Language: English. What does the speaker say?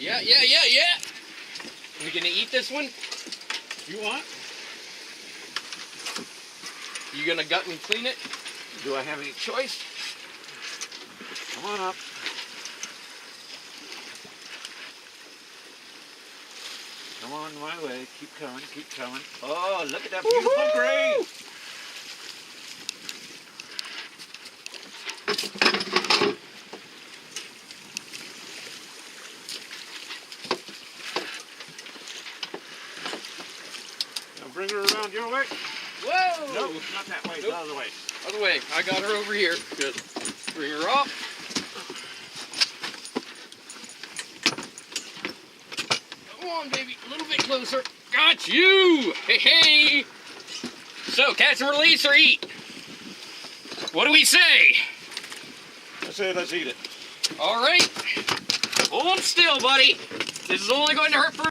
Yeah. We gonna eat this one? You want? You gonna gut and clean it? Do I have any choice? Come on up. Come on my way. Keep coming, keep coming. Oh, look at that beautiful grade. Now bring her around your way. Whoa! Nope, not that way, Nope. the other way. Other way. I got her over here. Good. Bring her up. Come on, baby. A little bit closer. Got you! Hey! So, catch and release or eat? What do we say? I say let's eat it. All right. Hold still, buddy. This is only going to hurt for